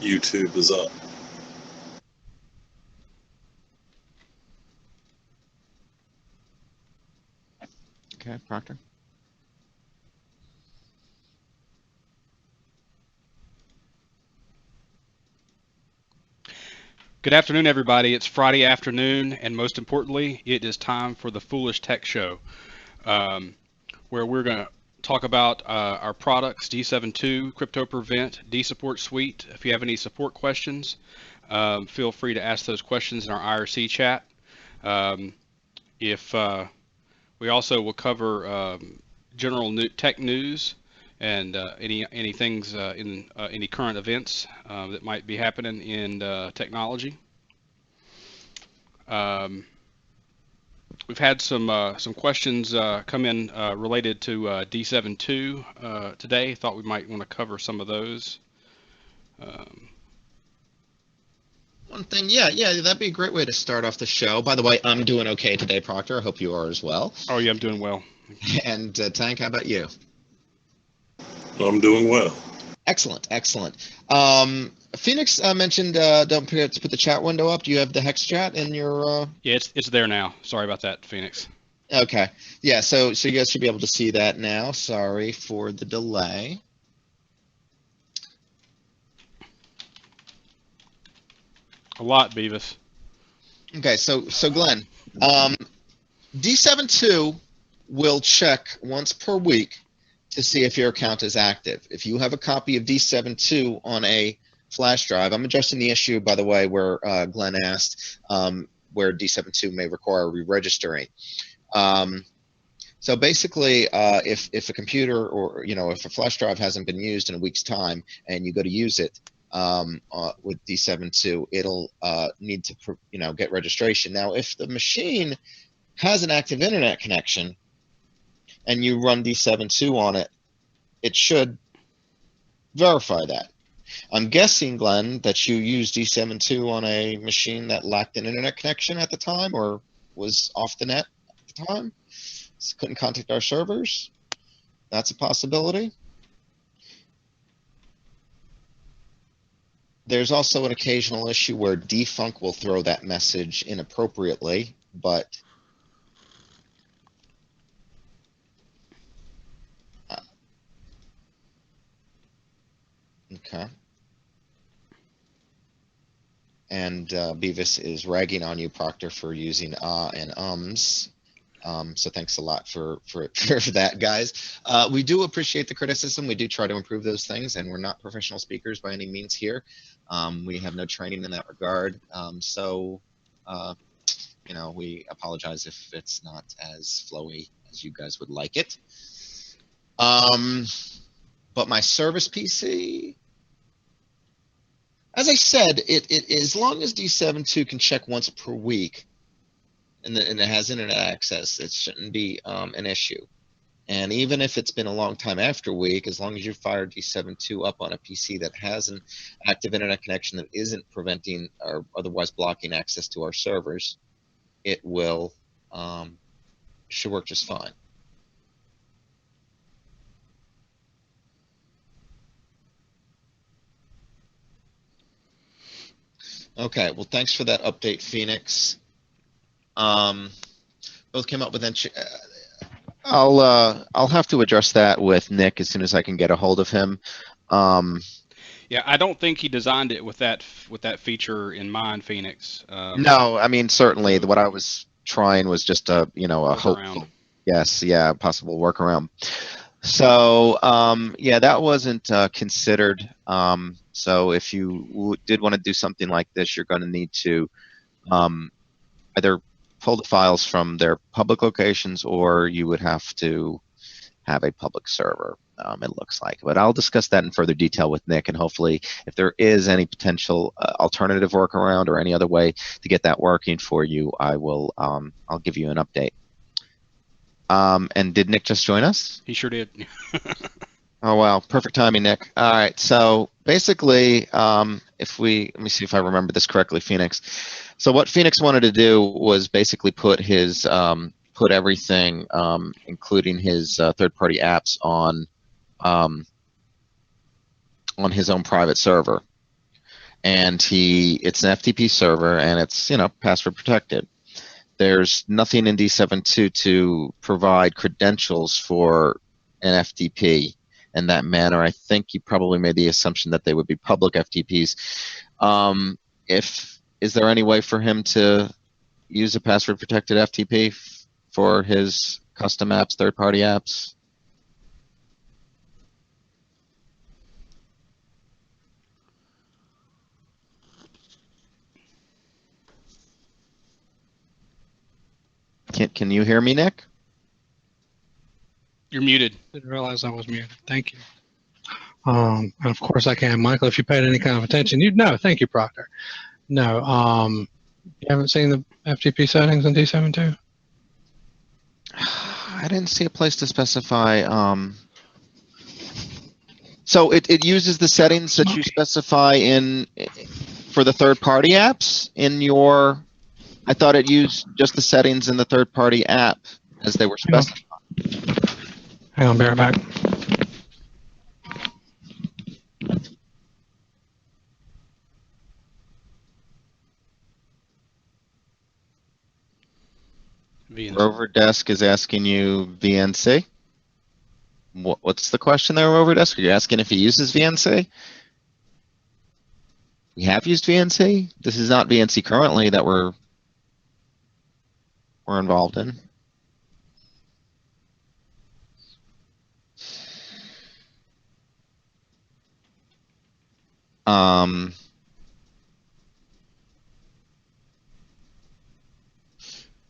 YouTube is up. Okay, Proctor. Good afternoon, everybody. It's Friday afternoon, and most importantly, it is time for the Foolish Tech Show, where we're going to talk about our products, D7.2, Crypto Prevent, DSupport Suite. If you have any support questions, feel free to ask those questions in our IRC chat. If we also will cover general tech news and any things in any current events that might be happening in technology. We've had some questions come in related to D7.2 today. Thought we might want to cover some of those. One thing, yeah, that'd be a great way to start off the show. By the way, I'm doing okay today, Proctor. I hope you are as well. Oh yeah, I'm doing well. And Tank, how about you? I'm doing well. Excellent. Phoenix mentioned don't forget to put the chat window up. Do you have the hex chat in your? Yeah, it's there now. Sorry about that, Phoenix. Okay. Yeah. So you guys should be able to see that now. Sorry for the delay. A lot, Beavis. Okay. So Glenn, D7.2 will check once per week to see if your account is active. If you have a copy of D7.2 on a flash drive, I'm addressing the issue, by the way, where Glenn asked where D7.2 may require re-registering. So basically, if a computer or if a flash drive hasn't been used in a week's time and you go to use it with D7.2, it'll need to get registration. Now, if the machine has an active internet connection and you run D7.2 on it, it should verify that. I'm guessing, Glenn, that you used D7.2 on a machine that lacked an internet connection at the time or was off the net at the time, so couldn't contact our servers. That's a possibility. There's also an occasional issue where defunct will throw that message inappropriately, but okay. And Beavis is ragging on you, Proctor, for using and ums. So thanks a lot for that, guys. We do appreciate the criticism. We do try to improve those things, and we're not professional speakers by any means here. We have no training in that regard. We apologize if it's not as flowy as you guys would like it. But my service PC, as I said, it as long as D7.2 can check once per week, and it has internet access, it shouldn't be an issue. And even if it's been a long time after a week, as long as you fire D7.2 up on a PC that has an active internet connection that isn't preventing or otherwise blocking access to our servers, it will should work just fine. Okay, well, thanks for that update, Phoenix. Both came up with I'll have to address that with Nick as soon as I can get a hold of him. Yeah, I don't think he designed it with that feature in mind, Phoenix. No, I mean certainly what I was trying was just a hopeful, possible workaround. So yeah, that wasn't considered. So if you did want to do something like this, you're going to need to either pull the files from their public locations, or you would have to have a public server, it looks like. But I'll discuss that in further detail with Nick, and hopefully if there is any potential alternative workaround or any other way to get that working for you, I'll give you an update. And did Nick just join us? He sure did. Oh, wow. Perfect timing, Nick. All right. So basically, let me see if I remember this correctly, Phoenix. So what Phoenix wanted to do was basically put everything, including his third-party apps on his own private server. and it's an FTP server, and it's, you know, password protected. There's nothing in D7.2 to provide credentials for an FTP in that manner. I think you probably made the assumption that they would be public FTPs. Is there any way for him to use a password protected FTP for his custom apps, third-party apps? Can you hear me, Nick? You're muted. Didn't realize I was muted. Thank you. And of course I can. Michael, if you paid any kind of attention, you'd know. Thank you, Proctor. No, you haven't seen the FTP settings in D7.2? I didn't see a place to specify. So it uses the settings that you specify for the third-party apps in your. I thought it used just the settings in the third-party app as they were specified. Hang on, bear it back. Rover Desk is asking you VNC. What's the question there, Rover Desk? Are you asking if he uses VNC? We have used VNC. This is not VNC currently that we're involved in.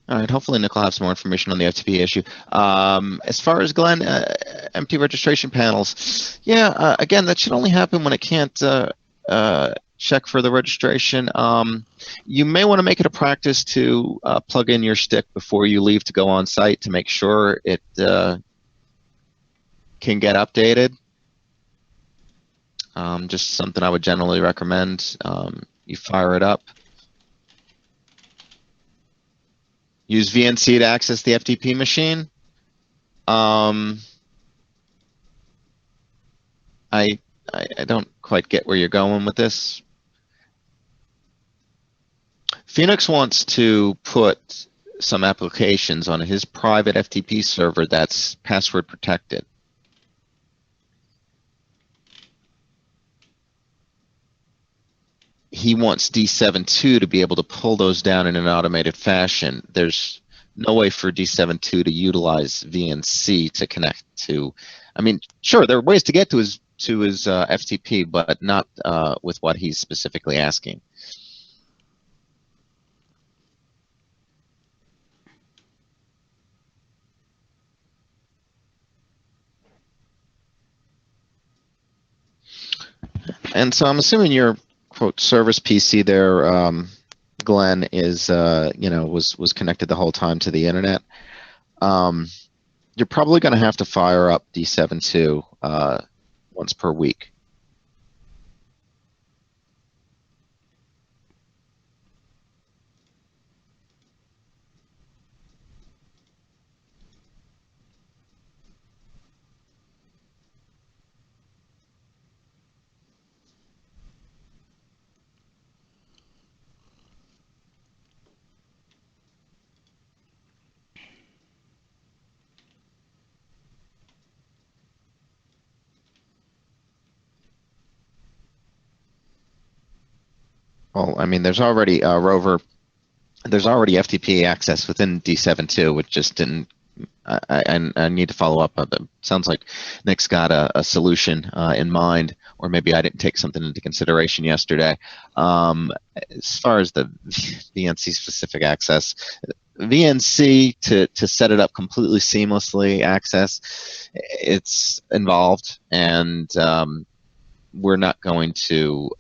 All right, hopefully Nick will have some more information on the FTP issue. As far as Glenn, empty registration panels, yeah, again, that should only happen when it can't check for the registration. You may want to make it a practice to plug in your stick before you leave to go on site to make sure it can get updated. Just something I would generally recommend. You fire it up. Use VNC to access the FTP machine. I don't quite get where you're going with this. Phoenix wants to put some applications on his private FTP server that's password protected. He wants D7.2 to be able to pull those down in an automated fashion. There's no way for D7.2 to utilize VNC to connect to. I mean, sure, there are ways to get to his FTP, but not with what he's specifically asking. And so I'm assuming your quote service PC there, Glenn, is was connected the whole time to the internet. You're probably going to have to fire up D7.2 once per week. Well, I mean, there's already Rover. There's already FTP access within D7.2, which just didn't. I need to follow up. It sounds like Nick's got a solution in mind, or maybe I didn't take something into consideration yesterday. As far as the VNC specific access, VNC to set it up completely seamlessly access, it's involved, and we're not going to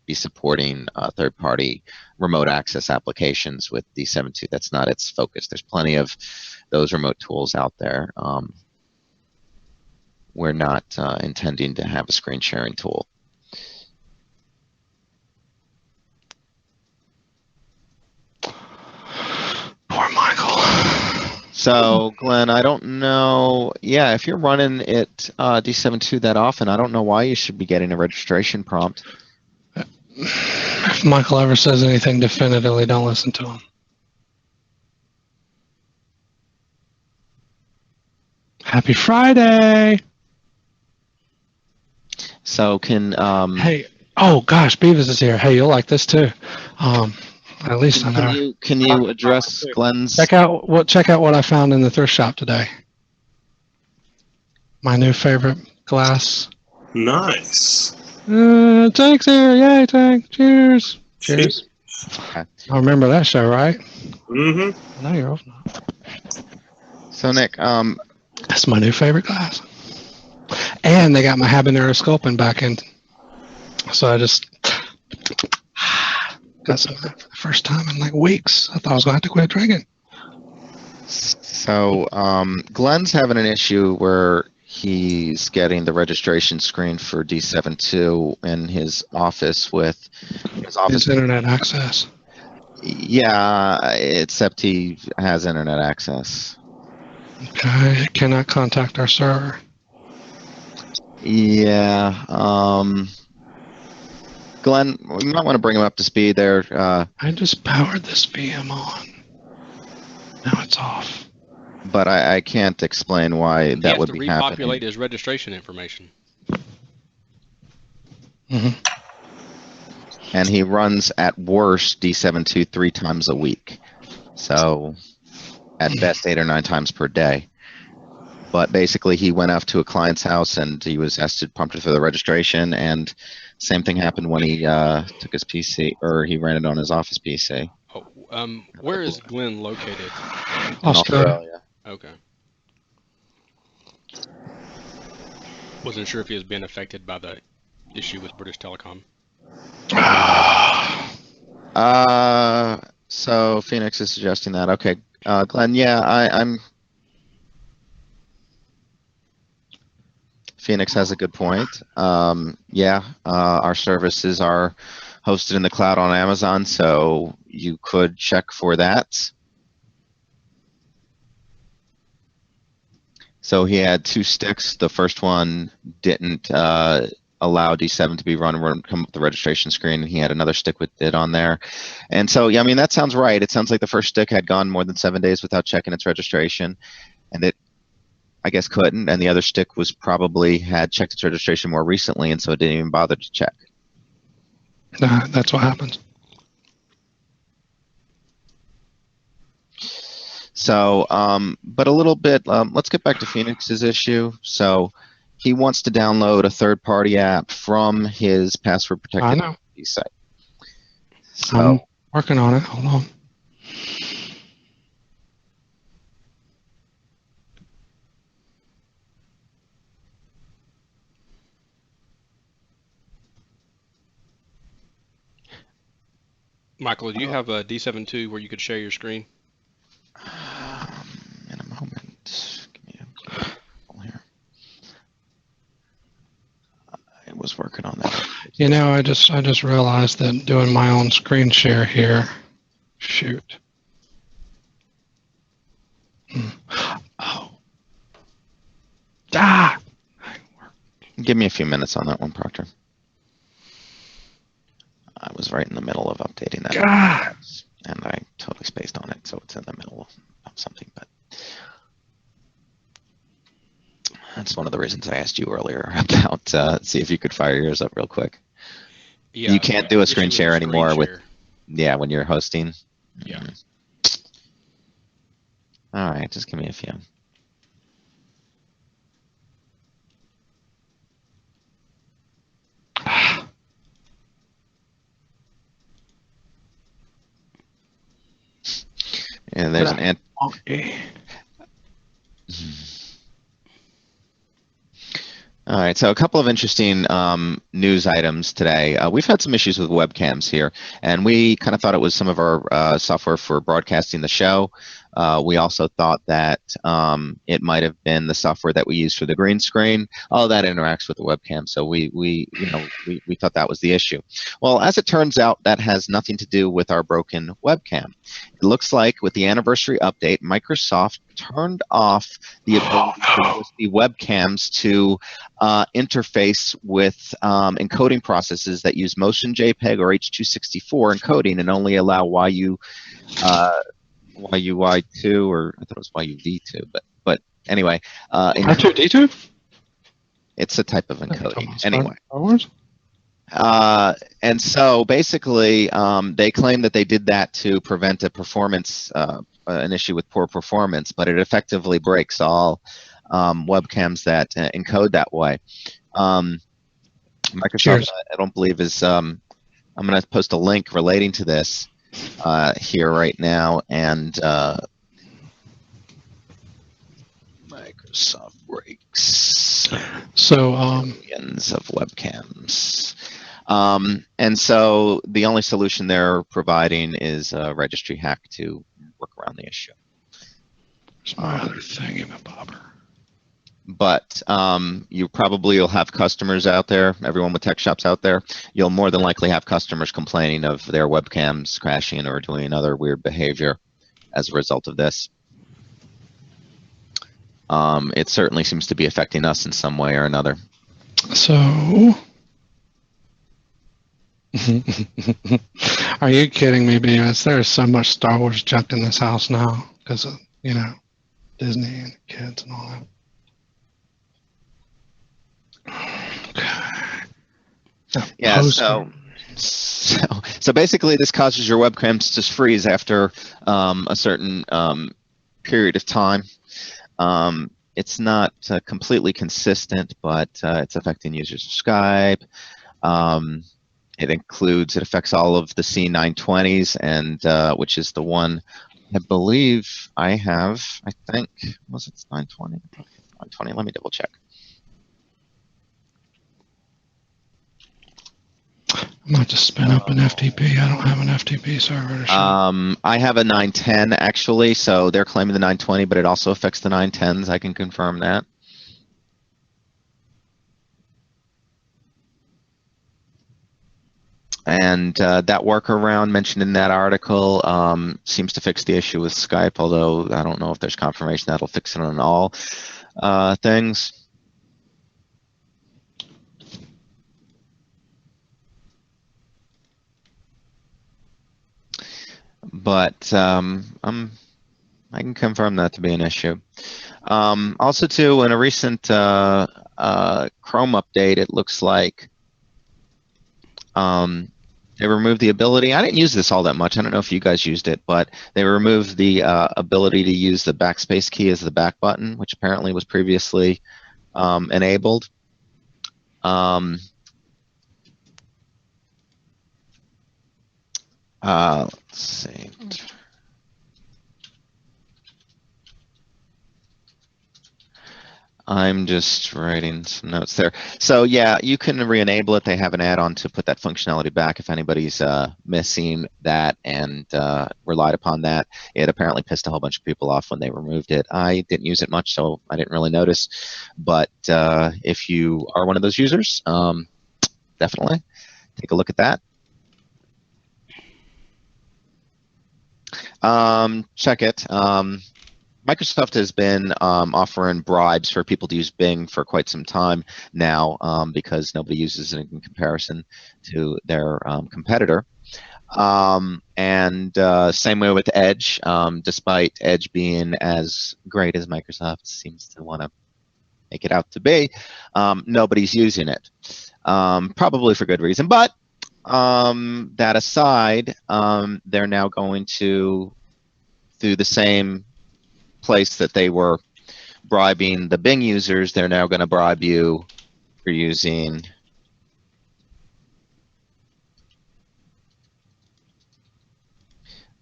be supporting third-party remote access applications with D7.2. That's not its focus. There's plenty of those remote tools out there. We're not intending to have a screen sharing tool. Poor Michael. So, Glenn, I don't know. Yeah, if you're running it D7.2 that often, I don't know why you should be getting a registration prompt. If Michael ever says anything definitively, don't listen to him. Happy Friday! So can Hey, oh gosh, Beavis is here. Hey, you'll like this too. At least I know. can you address Glenn's? Check out what I found in the thrift shop today. My new favorite glass. Nice. Tank's here! Yay, Tank! Cheers! Cheers! Okay. I remember that show, right? Mm-hmm. No, you're off. So Nick, That's my new favorite glass. And they got my habanero sculpin back in. So I just got some for the first time in like weeks. I thought I was going to have to quit drinking. so Glenn's having an issue where he's getting the registration screen for D72 in his office with his office. His internet access. Yeah, except he has internet access. Okay, cannot contact our server. Yeah. Glenn, we might want to bring him up to speed there. I just powered this VM on. Now it's off. But I can't explain why that would be happening. He has to repopulate his registration information. Mm-hmm. And he runs at worst D72 3 times a week. So at best 8 or 9 times per day. But basically he went off to a client's house and he was asked to pump it for the registration, and same thing happened when he took his PC, or he ran it on his office PC. Oh, where is Glenn located? Australia. Okay. Wasn't sure if he was being affected by the issue with British Telecom. So Phoenix is suggesting that. Okay, Glenn, yeah, I'm. Phoenix has a good point. Yeah, our services are hosted in the cloud on Amazon, so you could check for that. So he had 2 sticks. The first one didn't allow D7 to be run and wouldn't come up with the registration screen, and he had another stick with it on there. And so, yeah, I mean, that sounds right. It sounds like the first stick had gone more than 7 days without checking its registration, and it, I guess, couldn't, and the other stick was probably had checked its registration more recently, and so it didn't even bother to check. That's what happens. So, but a little bit, let's get back to Phoenix's issue. So he wants to download a third-party app from his password-protected site. So, I'm working on it. Hold on. Michael, do you have a D72 where you could share your screen? In a moment. Give me a couple here. I was working on that. You know, I just realized that doing my own screen share here. Shoot. Oh. Ah! Give me a few minutes on that one, Proctor. I was right in the middle of updating that. God. And I totally spaced on it, so it's in the middle of something. But that's one of the reasons I asked you earlier about see if you could fire yours up real quick. Yeah, you can't do a screen share anymore with, yeah, when you're hosting. Yeah. All right, just give me a few. And there's an All right, so a couple of interesting news items today. We've had some issues with webcams here, and we kind of thought it was some of our software for broadcasting the show. We also thought that it might have been the software that we use for the green screen. All that interacts with the webcam, so we thought that was the issue. Well, as it turns out, that has nothing to do with our broken webcam. It looks like with the anniversary update, Microsoft turned off the ability for the webcams to interface with encoding processes that use motion JPEG or H.264 encoding and only allow YUI2, or I thought it was YUV2, but anyway, R2D2? It's a type of encoding. Anyway. And so basically, they claim that they did that to prevent a performance, an issue with poor performance, but it effectively breaks all webcams that encode that way. Microsoft, I don't believe is. I'm going to post a link relating to this here right now, and Microsoft breaks millions of webcams. And so the only solution they're providing is a registry hack to work around the issue. There's my other thingy-mabobber. But you'll have customers out there, everyone with tech shops out there, you'll more than likely have customers complaining of their webcams crashing or doing other weird behavior as a result of this. It certainly seems to be affecting us in some way or another. So, are you kidding me, BS? There's so much Star Wars junk in this house now because of, Disney and kids and all that. Okay. Yeah, so basically this causes your webcams to freeze after a certain period of time. It's not completely consistent, but it's affecting users of Skype. It affects all of the C920s, and which is the one I believe I have. I think, was it 920? 920, let me double check. I'm about to spin up an FTP. I don't have an FTP server. I have a 910 actually, so they're claiming the 920, but it also affects the 910s. I can confirm that. And that workaround mentioned in that article seems to fix the issue with Skype, although I don't know if there's confirmation that'll fix it on all things. But I can confirm that to be an issue. Also, too, in a recent Chrome update, it looks like they removed the ability. I didn't use this all that much. I don't know if you guys used it, but they removed the ability to use the backspace key as the back button, which apparently was previously enabled. Let's see. I'm just writing some notes there. So yeah, you can re-enable it. They have an add-on to put that functionality back if anybody's missing that and relied upon that. It apparently pissed a whole bunch of people off when they removed it. I didn't use it much, so I didn't really notice. But if you are one of those users, definitely take a look at that. Check it. Microsoft has been offering bribes for people to use Bing for quite some time now because nobody uses it in comparison to their competitor. And same way with Edge, despite Edge being as great as Microsoft seems to want to make it out to be, nobody's using it, probably for good reason. But that aside, they're now going to, through the same place that they were bribing the Bing users, they're now going to bribe you for using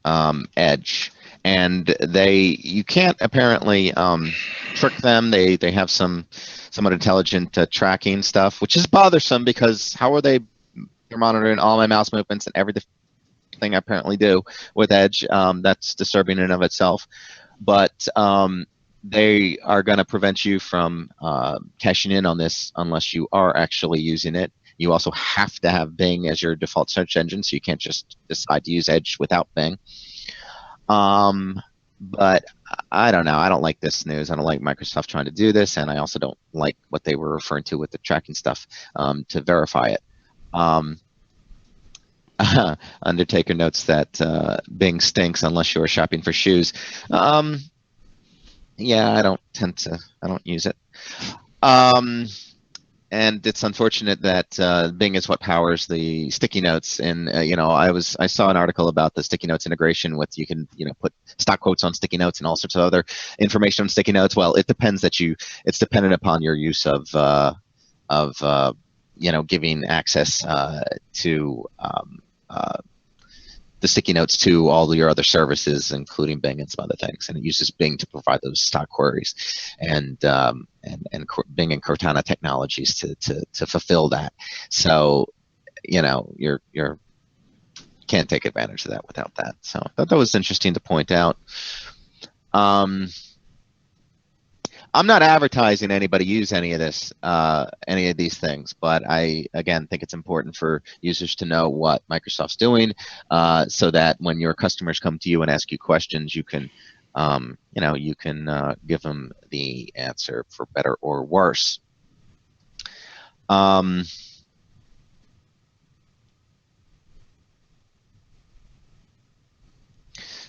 Edge. And you can't apparently trick them. They have some somewhat intelligent tracking stuff, which is bothersome because how are they're monitoring all my mouse movements and thing I apparently do with Edge. That's disturbing in and of itself. But they are going to prevent you from cashing in on this unless you are actually using it. You also have to have Bing as your default search engine, so you can't just decide to use Edge without Bing. But I don't know. I don't like this news. I don't like Microsoft trying to do this, and I also don't like what they were referring to with the tracking stuff to verify it. Undertaker notes that Bing stinks unless you are shopping for shoes. Yeah, I don't use it. And it's unfortunate that Bing is what powers the sticky notes. And I saw an article about the sticky notes integration with you can put stock quotes on sticky notes and all sorts of other information on sticky notes. Well, it depends it's dependent upon your use of giving access to the sticky notes to all your other services, including Bing and some other things, and it uses Bing to provide those stock queries, and Bing and Cortana technologies to fulfill that. So, you're can't take advantage of that without that. So I thought that was interesting to point out. I'm not advertising anybody use any of this, any of these things, but I again think it's important for users to know what Microsoft's doing, so that when your customers come to you and ask you questions, you can, give them the answer for better or worse.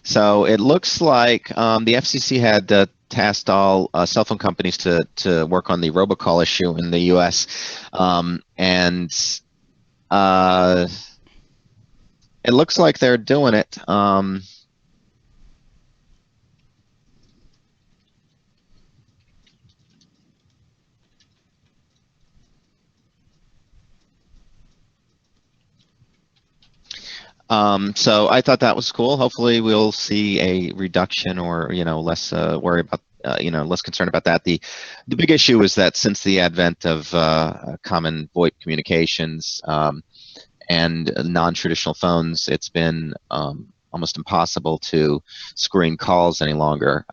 So it looks like the FCC had tasked all cell phone companies to work on the robocall issue in the U.S. And it looks like they're doing it. So I thought that was cool. Hopefully we'll see a reduction or, less worry about, less concerned about that. The big issue is that since the advent of common VoIP communications and non-traditional phones, it's been almost impossible to screen calls any longer.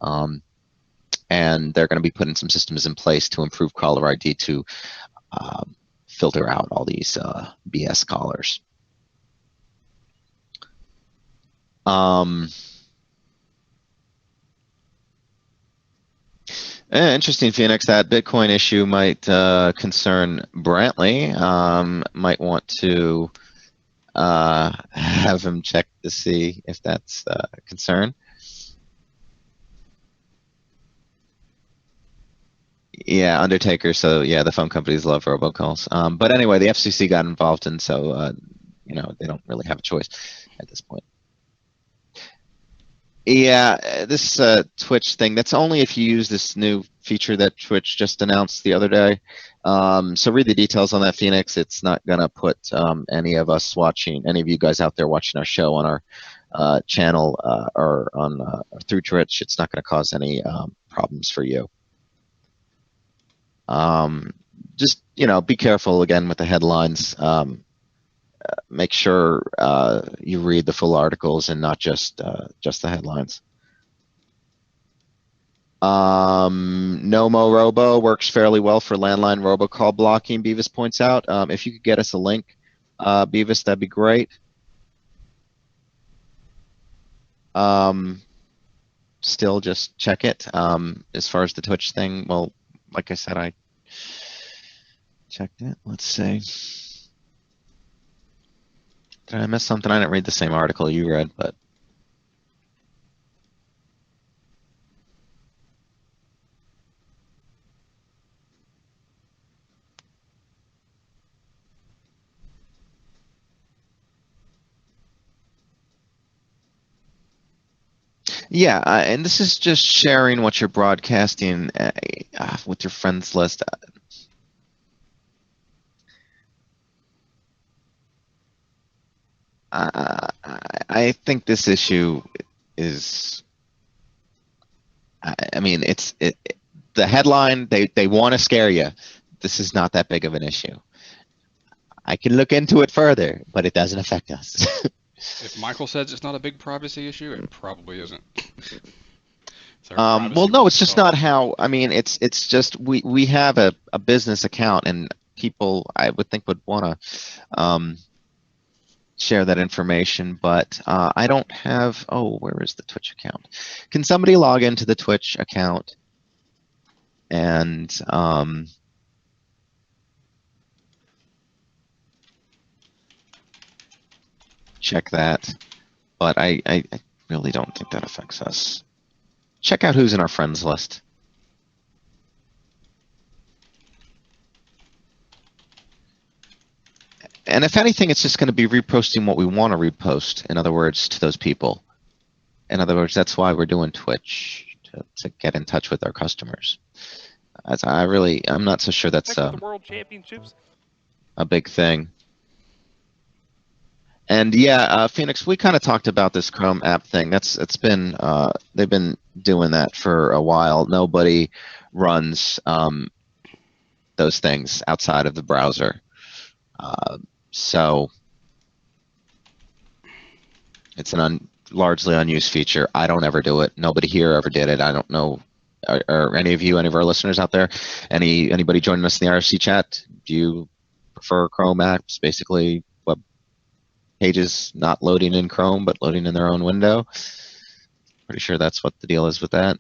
And they're going to be putting some systems in place to improve caller ID to filter out all these BS callers. Interesting, Phoenix. That Bitcoin issue might concern Brantley. Might want to have him check to see if that's a concern. Yeah, Undertaker. So yeah, the phone companies love robocalls. But anyway, the FCC got involved, and so they don't really have a choice at this point. Yeah, this Twitch thing, that's only if you use this new feature that Twitch just announced the other day. So read the details on that, Phoenix. It's not going to put any of you guys out there watching our show on our channel or on through Twitch. It's not going to cause any problems for you. Just, be careful again with the headlines. Make sure you read the full articles and not just the headlines. Nomo Robo works fairly well for landline robocall blocking, Beavis points out. If you could get us a link, Beavis, that'd be great. Still just check it. As far as the Twitch thing, well, like I said, I checked it. Let's see. Did I miss something? I didn't read the same article you read, but yeah, and this is just sharing what you're broadcasting with your friends list. I think this issue is, I mean, the headline, they want to scare you. This is not that big of an issue. I can look into it further, but it doesn't affect us. If Michael says it's not a big privacy issue, it probably isn't. Well, no, it's just not how. I mean, it's just we have a business account, and people I would think would want to share that information, but I don't have. Oh, where is the Twitch account? Can somebody log into the Twitch account and check that? But I really don't think that affects us. Check out who's in our friends list. And if anything, it's just going to be reposting what we want to repost, in other words, to those people. In other words, that's why we're doing Twitch, to get in touch with our customers. As I'm not so sure that's the World Championships. A big thing. And yeah, Phoenix, we kind of talked about this Chrome app thing. It's been they've been doing that for a while. Nobody runs those things outside of the browser, so it's an largely unused feature. I don't ever do it. Nobody here ever did it. I don't know. Are any of you, any of our listeners out there, anybody joining us in the IRC chat? Do you prefer Chrome apps, basically web pages not loading in Chrome but loading in their own window? Pretty sure that's what the deal is with that.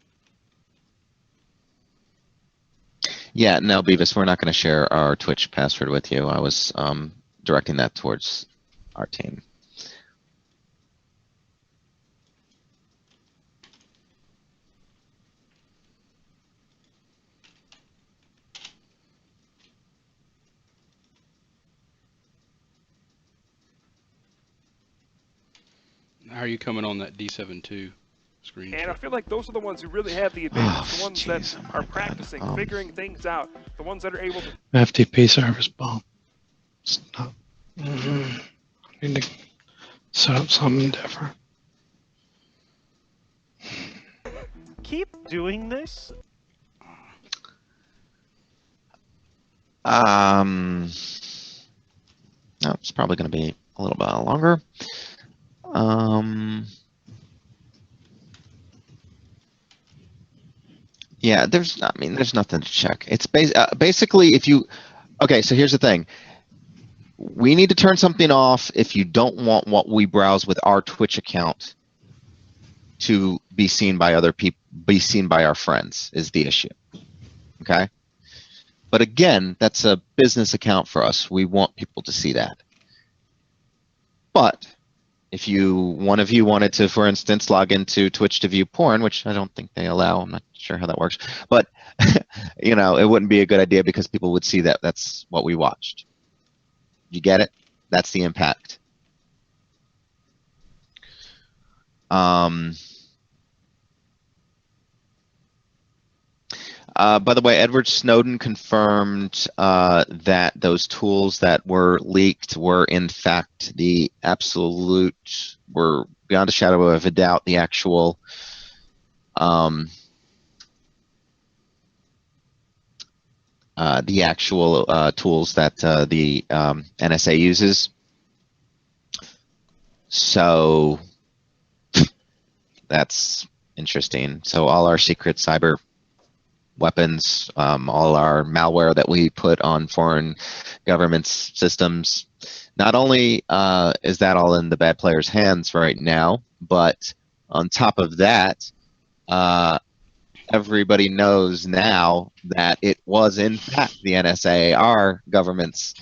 Yeah, no, Beavis, we're not going to share our Twitch password with you. I was directing that towards our team. How are you coming on that D72 screen? And I feel like those are the ones who really have the advantage, the ones that are practicing, figuring things out, the ones that are able to... FTP service bump. Stop. I need to set up something different. Keep doing this? No, it's probably going to be a little bit longer. Yeah, there's nothing to check. It's basically if you, okay, so here's the thing. We need to turn something off if you don't want what we browse with our Twitch account to be seen by other people, be seen by our friends is the issue. Okay? But again, that's a business account for us. We want people to see that. But if one of you wanted to, for instance, log into Twitch to view porn, which I don't think they allow, I'm not sure how that works, but you know, it wouldn't be a good idea because people would see that that's what we watched. You get it? That's the impact. By the way, Edward Snowden confirmed that those tools that were leaked were in fact were beyond a shadow of a doubt the actual tools that the NSA uses. So that's interesting. So all our secret cyber weapons, all our malware that we put on foreign governments' systems, not only is that all in the bad players' hands right now, but on top of that, everybody knows now that it was in fact the NSA, our governments,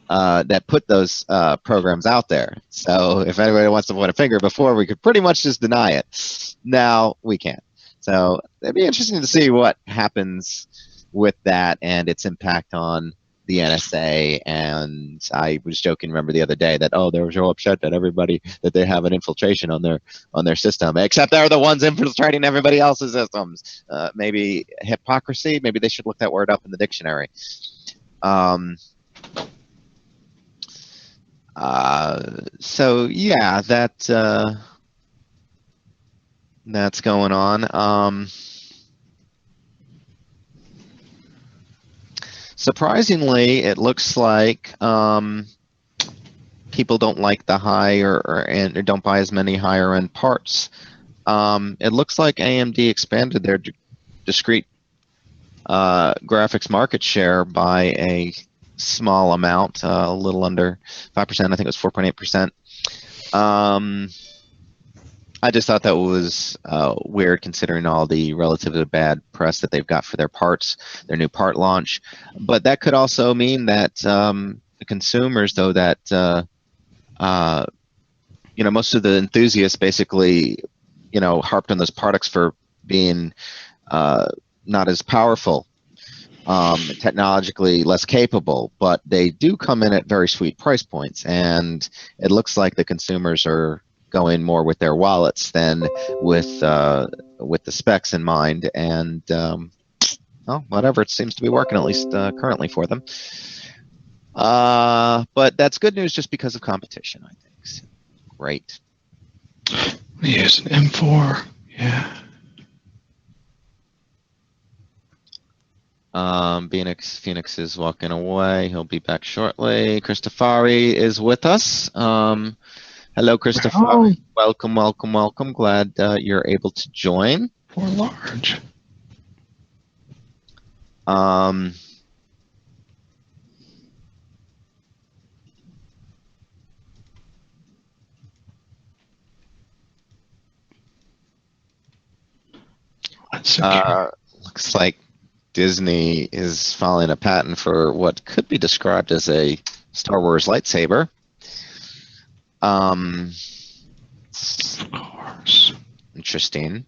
that put those programs out there. So if anybody wants to point a finger, before we could pretty much just deny it. Now we can't. So it'd be interesting to see what happens with that and its impact on the NSA. And I was joking, remember the other day that, oh, they were so upset that they have an infiltration on their system, except they're the ones infiltrating everybody else's systems. Maybe hypocrisy. Maybe they should look that word up in the dictionary. So yeah, that's going on. Surprisingly, it looks like people don't like the higher or don't buy as many higher end parts. It looks like AMD expanded their discrete graphics market share by a small amount, a little under 5%. I think it was 4.8%. I just thought that was weird considering all the relatively bad press that they've got for their parts, their new part launch. But that could also mean that the consumers, though, that most of the enthusiasts basically, harped on those products for being not as powerful, technologically less capable, but they do come in at very sweet price points, and it looks like the consumers are going more with their wallets than with the specs in mind, and whatever, it seems to be working, at least currently for them. But that's good news just because of competition, I think. So, great. Use an M4, yeah. Phoenix is walking away. He'll be back shortly. Christofari is with us. Hello, Christopher. Welcome, welcome, welcome. Glad you're able to join. For large. Looks like Disney is filing a patent for what could be described as a Star Wars lightsaber. Of course. Interesting.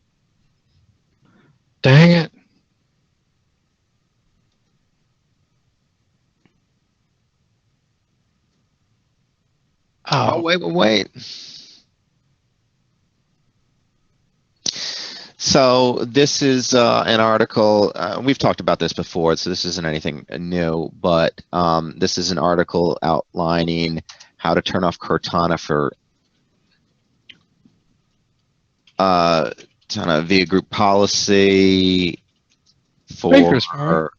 Dang it. Oh, wait. So this is an article, we've talked about this before, so this isn't anything new, but this is an article outlining how to turn off Cortana for via group policy for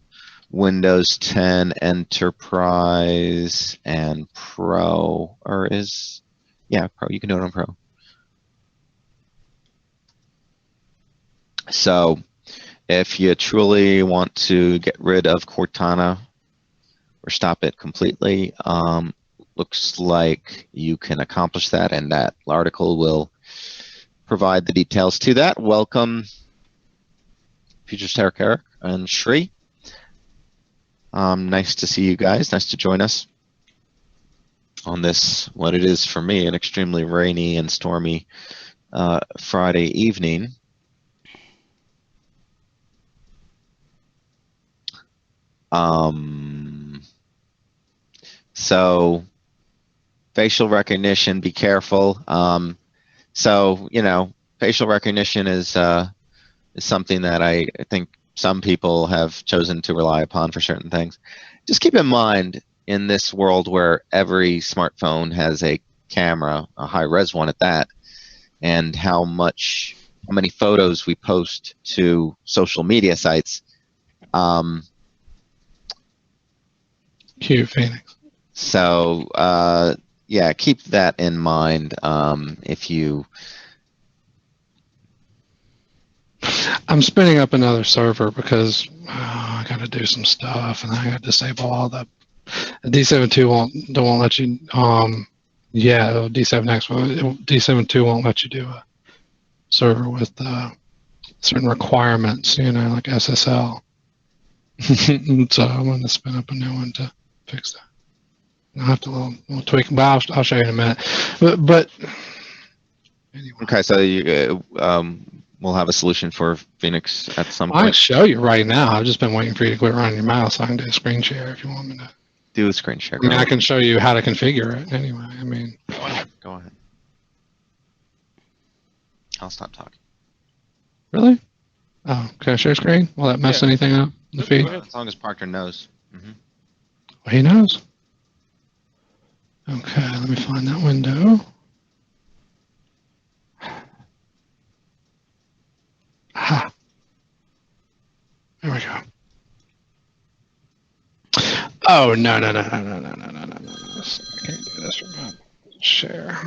Windows 10 Enterprise and Pro, Pro, you can do it on Pro. So if you truly want to get rid of Cortana or stop it completely, looks like you can accomplish that, and that article will provide the details to that. Welcome, Future Star Eric and Shri. Nice to see you guys. Nice to join us on this, what it is for me, an extremely rainy and stormy Friday evening. So facial recognition, be careful. Facial recognition is something that I think some people have chosen to rely upon for certain things. Just keep in mind, in this world where every smartphone has a camera, a high-res one at that, and how many photos we post to social media sites. Cute, Phoenix. So, keep that in mind if you... I'm spinning up another server because I got to do some stuff, and I got to disable all the D72 won't let you. D72 won't let you do a server with certain requirements, like SSL. So I'm going to spin up a new one to fix that. I'll have to little tweak, but I'll show you in a minute. But anyway. Okay, so you, we'll have a solution for Phoenix at some point. I can show you right now. I've just been waiting for you to quit running your mouse so I can do a screen share if you want me to. Do a screen share. I can show you how to configure it anyway. Go ahead. I'll stop talking. Really? Oh, can I share screen? Will that mess anything up in the feed? As long as Parker knows. Mm-hmm. Well, he knows. Okay, let me find that window. Aha. There we go. Oh, no. I can't do this. share.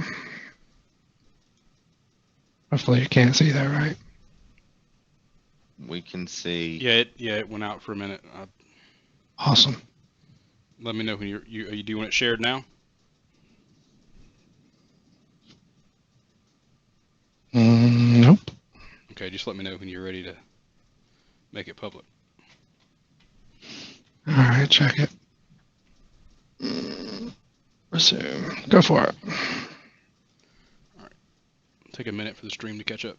Hopefully you can't see that, right? We can see. Yeah, it went out for a minute. Awesome. Let me know when do you want it shared now? Nope. Okay, just let me know when you're ready to make it public. All right, check it. Resume. Go for it. All right. Take a minute for the stream to catch up.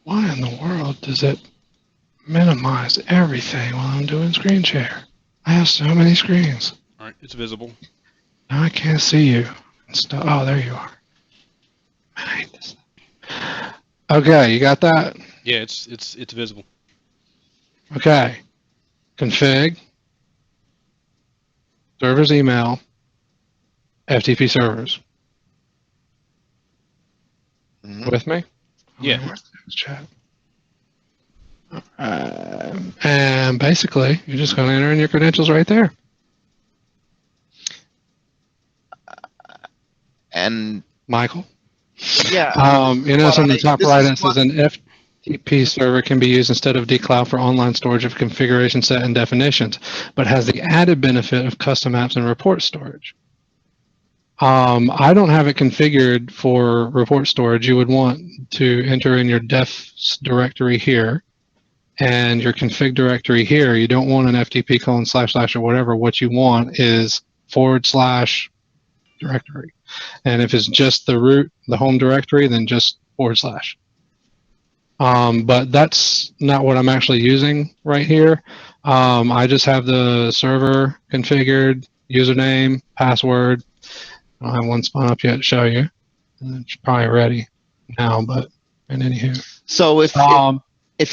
Why in the world does it minimize everything while I'm doing screen share? I have so many screens. All right, it's visible. Now I can't see you. Oh, there you are. Man, I hate this. Okay, you got that? Yeah, it's visible. Okay. Config. Servers email. FTP servers. With me? Yeah. Where's the chat? And basically, you're just going to enter in your credentials right there. And Michael? yeah. You notice on the top right it says an FTP server can be used instead of dcloud for online storage of configuration set and definitions, but has the added benefit of custom apps and report storage. I don't have it configured for report storage. You would want to enter in your defs directory here and your config directory here. You don't want an FTP:// or whatever. What you want is / directory. And if it's just the root, the home directory, then just /. But that's not what I'm actually using right here. I just have the server configured, username, password. I don't have one spun up yet to show you. It's probably ready now, but in anywho. So if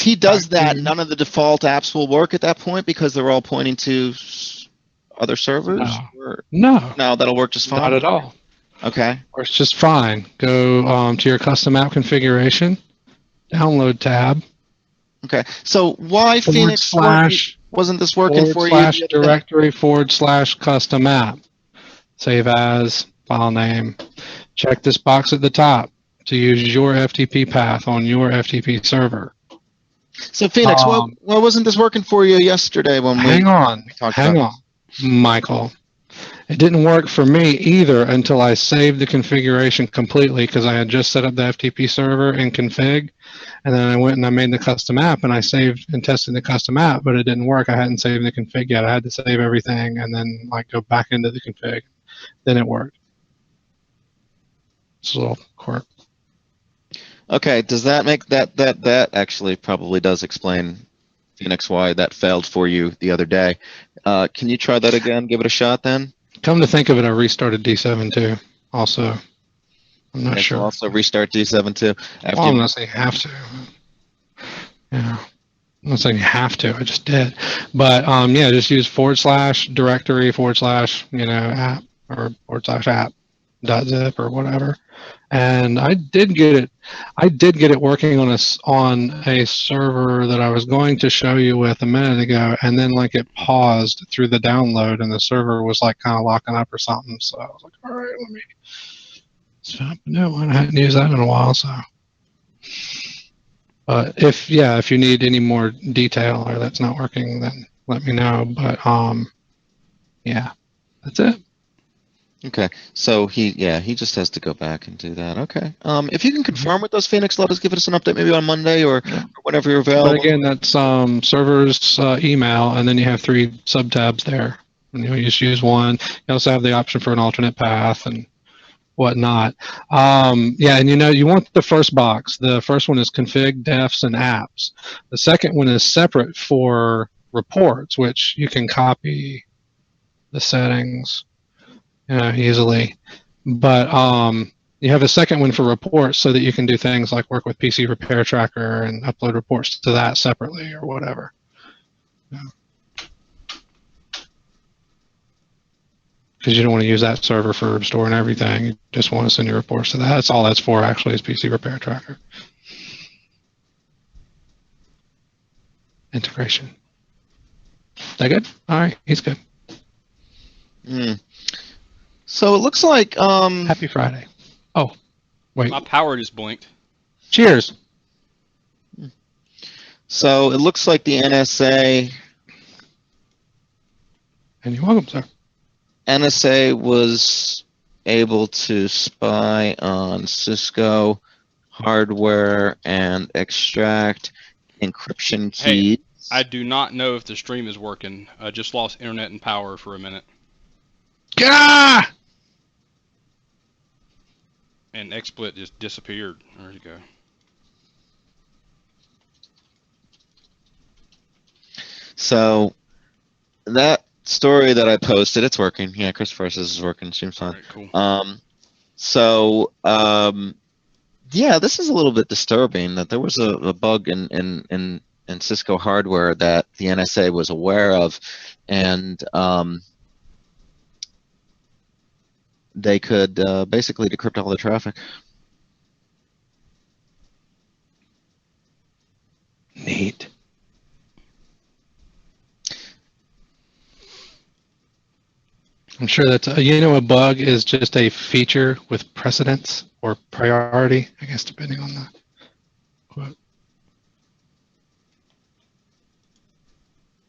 he does that, none of the default apps will work at that point because they're all pointing to other servers? No, that'll work just fine. Not at all. Okay. Works just fine. Go to your custom app configuration, download tab. Okay. So why Phoenix wasn't this working for you? / directory / custom app. Save as, file name. Check this box at the top to use your FTP path on your FTP server. So Phoenix, why wasn't this working for you yesterday when hang on, Michael. It didn't work for me either until I saved the configuration completely because I had just set up the FTP server in config, and then I went and I made the custom app and I saved and tested the custom app, but it didn't work. I hadn't saved the config yet. I had to save everything and then go back into the config. Then it worked. It's a little quirk. Okay, does that make that actually probably does explain, Phoenix, why that failed for you the other day. Can you try that again? Give it a shot then? Come to think of it, I restarted D7 too. Also, I'm not sure. Also restart D7 too. I'm not saying you have to. Yeah, I'm not saying you have to. I just did. But yeah, just use / directory / app or / app.zip or whatever. And I did get it working on a server that I was going to show you with a minute ago, and then it paused through the download, and the server was kind of locking up or something. So I was like, all right, let me set up a new one. I hadn't used that in a while, so. But if you need any more detail or that's not working, then let me know. But yeah, that's it. Okay, so he just has to go back and do that. Okay, if you can confirm with us, Phoenix, let us give us an update maybe on Monday or whenever you're available. But again, that's servers email, and then you have 3 subtabs there, and you just use one. You also have the option for an alternate path and whatnot. Yeah, and you want the first box. The first one is config, defs, and apps. The second one is separate for reports, which you can copy the settings easily. But you have a second one for reports so that you can do things like work with PC Repair Tracker and upload reports to that separately or whatever. Because you don't want to use that server for storing everything. You just want to send your reports to that. That's all that's for, actually, is PC Repair Tracker. Integration. That good? All right, he's good. So it looks like Happy Friday. Oh, wait. My power just blinked. Cheers. So it looks like the NSA And you're welcome, sir. NSA was able to spy on Cisco hardware and extract encryption keys. Hey, I do not know if the stream is working. I just lost internet and power for a minute. Gah! And XSplit just disappeared. There you go. So that story that I posted, it's working. Yeah, Christopher says it's working. Seems fine. All right, cool. Yeah, this is a little bit disturbing that there was a bug in Cisco hardware that the NSA was aware of, and they could basically decrypt all the traffic. Neat. I'm sure that's, a bug is just a feature with precedence or priority, I guess, depending on the quote.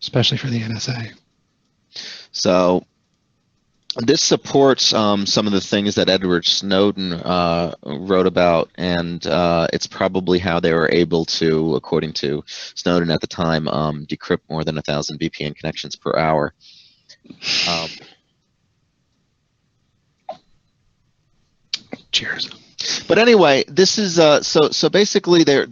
Especially for the NSA. So this supports some of the things that Edward Snowden wrote about, and it's probably how they were able to, according to Snowden at the time, decrypt more than 1,000 VPN connections per hour. Cheers. But anyway, this is so basically they're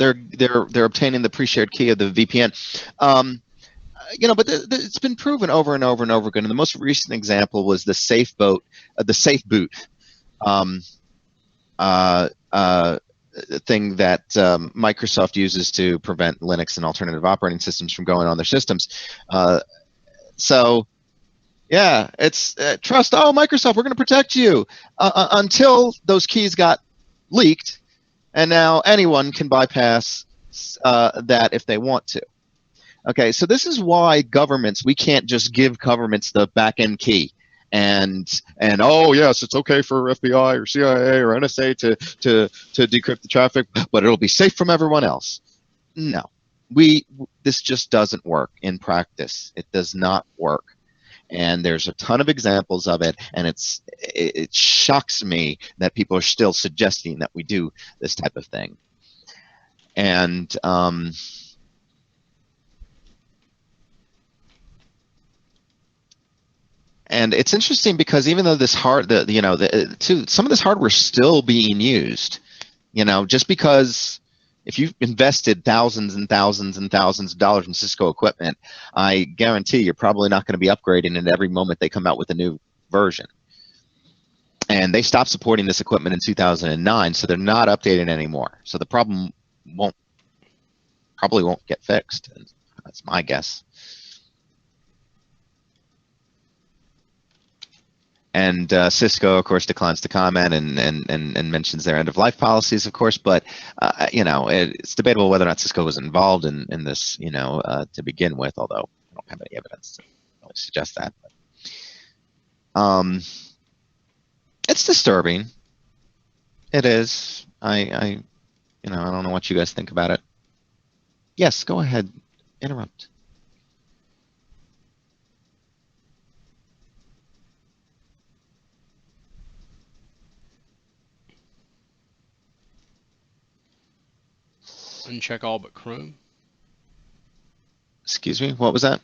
obtaining the pre-shared key of the VPN. But it's been proven over and over and over again. And the most recent example was the safe boot thing that Microsoft uses to prevent Linux and alternative operating systems from going on their systems. Yeah, it's trust. Oh, Microsoft, we're going to protect you until those keys got leaked, and now anyone can bypass that if they want to. Okay, so this is why we can't just give governments the back-end key, and oh yes, it's okay for FBI or CIA or NSA to decrypt the traffic, but it'll be safe from everyone else. No, this just doesn't work in practice. It does not work. And there's a ton of examples of it, and it shocks me that people are still suggesting that we do this type of thing. And it's interesting because even though this some of this hardware is still being used, just because. If you've invested thousands and thousands and thousands of dollars in Cisco equipment, I guarantee you're probably not going to be upgrading it every moment they come out with a new version. And they stopped supporting this equipment in 2009, so they're not updating anymore. So the problem probably won't get fixed. That's my guess. And Cisco, of course, declines to comment and mentions their end-of-life policies, of course. But it's debatable whether or not Cisco was involved in this, to begin with. Although I don't have any evidence to really suggest that. But, it's disturbing. It is. I don't know what you guys think about it. Yes, go ahead. Interrupt. Uncheck all but Chrome. Excuse me, what was that?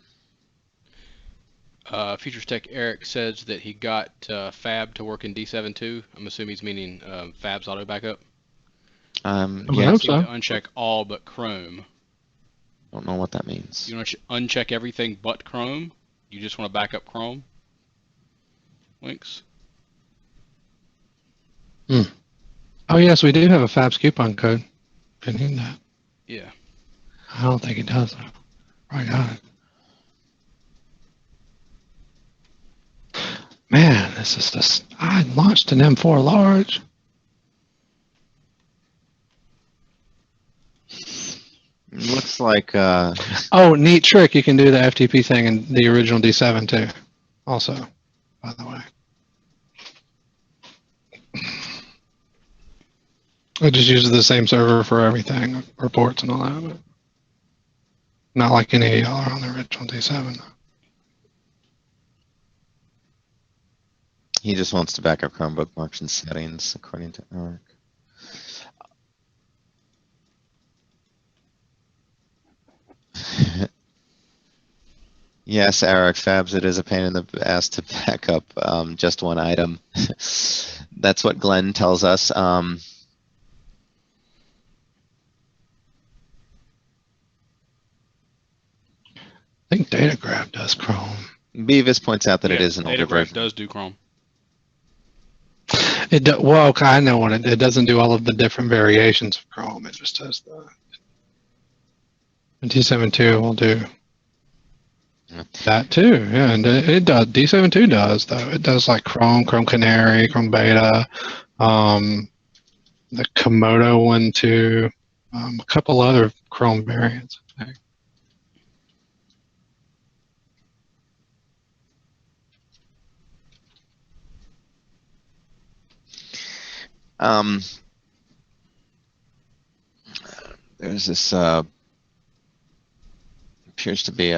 Futures Tech Eric says that he got Fab to work in D7.2. I'm assuming he's meaning Fab's auto backup. Yeah. So to uncheck all but Chrome. Don't know what that means. You want to uncheck everything but Chrome? You just want to back up Chrome? Links? Oh, yes, we do have a Fab's coupon code. Didn't need that. Yeah. I don't think it does, though. Right on it. Man, this is just. I launched an M4 large. Looks like. Oh, neat trick. You can do the FTP thing in the original D7 too. Also, by the way. It just uses the same server for everything, reports and all that. But not like any of y'all are on the original D7. He just wants to back up Chrome bookmarks and settings according to Eric. Yes, Eric, Fabs, it is a pain in the ass to back up just one item. That's what Glenn tells us. I think DataGraph does Chrome. Beavis points out that it Yeah, is an older DataGraph version. does do Chrome. Well, I know what it doesn't do all of the different variations of Chrome. It just does the. And D7.2 will do that too. Yeah, and it does. D7.2 does though. It does like Chrome, Chrome Canary, Chrome Beta, the Komodo one too, a couple other Chrome variants. There's this appears to be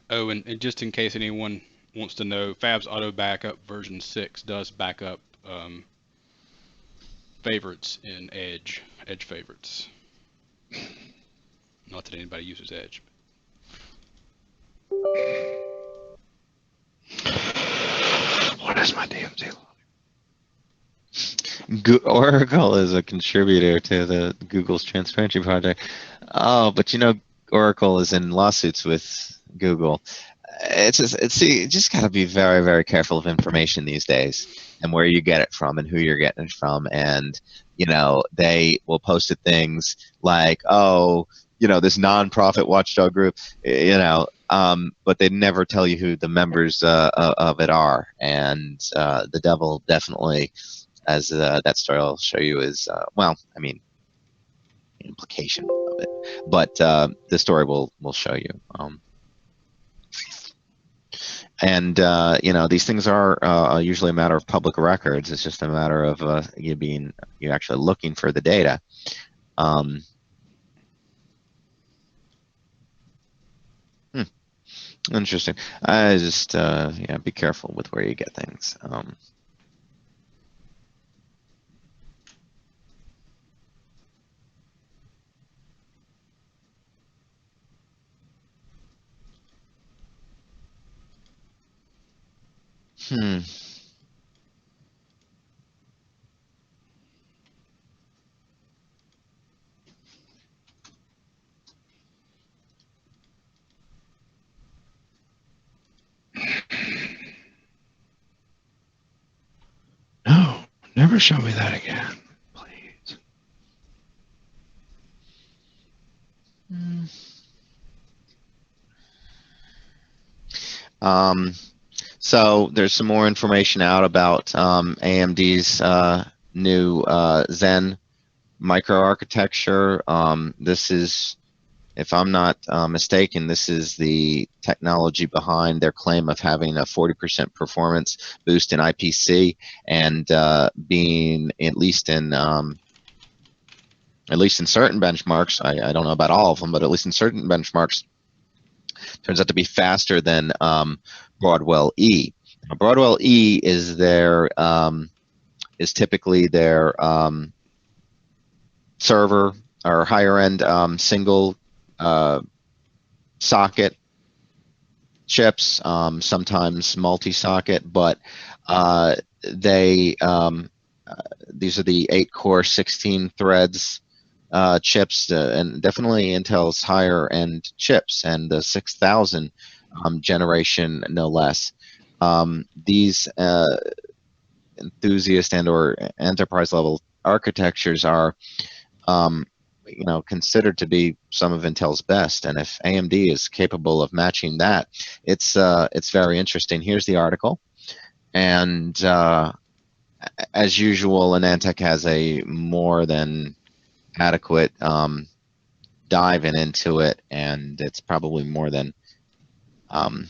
Oh, and just in case anyone wants to know, Fab's Auto Backup version 6 does back up favorites in Edge favorites. Not that anybody uses Edge. What is my DMZ? Oracle is a contributor to the Google's transparency project. Oh, but you know, Oracle is in lawsuits with Google. You just got to be very, very careful of information these days, and where you get it from, and who you're getting it from. And you know, they will post things like, "Oh, you know, this nonprofit watchdog group," you know, but they never tell you who the members of it are. And the devil definitely, as that story will show you, is well, I mean, implication of it, but the story will show you. And you know, these things are usually a matter of public records. It's just a matter of you actually looking for the data. Interesting. I just yeah, be careful with where you get things. No, never show me that again, please. So there's some more information out about AMD's new Zen microarchitecture. This is, if I'm not mistaken, this is the technology behind their claim of having a 40% performance boost in IPC, and being at least in certain benchmarks. I don't know about all of them, but at least in certain benchmarks, turns out to be faster than Broadwell E. Now, Broadwell E is typically their server or higher end single socket chips, sometimes multi-socket, but these are the 8-core 16 threads chips, and definitely Intel's higher end chips, and the 6000 generation no less. These enthusiast and or enterprise level architectures are considered to be some of Intel's best, and if AMD is capable of matching that, it's very interesting. Here's the article, and as usual, Anantech has a more than adequate diving into it, and it's probably more than I